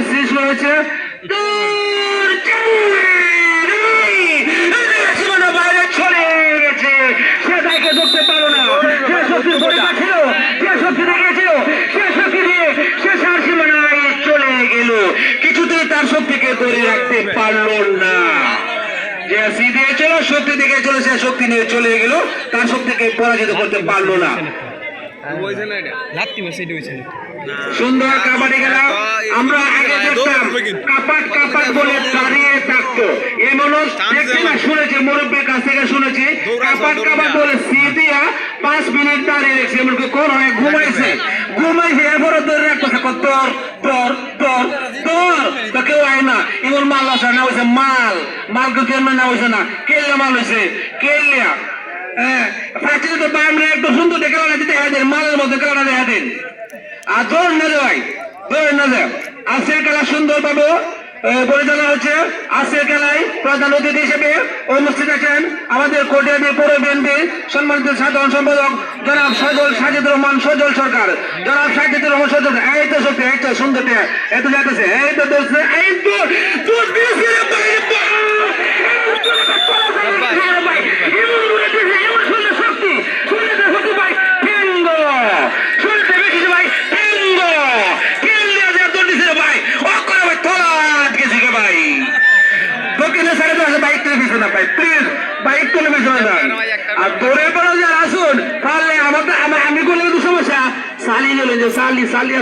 সৃষ্টি হয়েছে বাইরে চলে গেছে, সে তাকে ধরতে পারো না। যে শক্তির পরীক্ষা ছিল, যে শক্তি দেখিয়েছিল, সে শক্তি দিয়ে সে সার সীমানায় চলে গেল, কিছুতেই তার শক্তিকে ধরে রাখতে পারল না। যে দিয়েছিল, শক্তি দেখিয়েছিল, সে শক্তি নিয়ে চলে গেল, তার শক্তিকে পরাজিত করতে পারলো না। সুন্দর কাবাডি খেলা আমরা আগে দেখতাম, কাপাট কাপাট বলে দাঁড়িয়ে থাকতো। এই মানুষ দেখছি না, শুনেছি মুরব্বীর কাছ থেকে শুনেছি, কাপাট কাপাট বলে দিয়া 5 মিনিট দাঁড়িয়ে রেখেছে, এমনকি কোন হয় ঘুমাইছে এরপরে ধরে রাখতো, তোর তোর তোর তোর তো কেউ আয় না। এমন মাল আসা না হয়েছে, মাল কেউ কেন না হয়েছে না, কেল্লা মাল হয়েছে, কেল্লা। হ্যাঁ, তো বামরা একটু সুন্দর দেখে দেখা দেন, মালের মধ্যে খেলাটা দেখা দেন। আর দৌড় না যায়, দৌড় না যায়। আজকের খেলা সুন্দর পাবো পরিচালনা হচ্ছে। আজকের খেলায় প্রধান অতিথি হিসেবে উপস্থিত আছেন আমাদের কোটিয়াদি পৌর বিএনপির সম্মানিত সাধারণ সম্পাদক জনাব সাজিদুর রহমান সজল সরকার। জনাব সাজিদুর রহমান সজল, এই তো শক্তি, এই তো সুন্দর, এত যাইতেছে, এই তো ধরছে, এই তো আমি করলে তো সমস্যা, সালি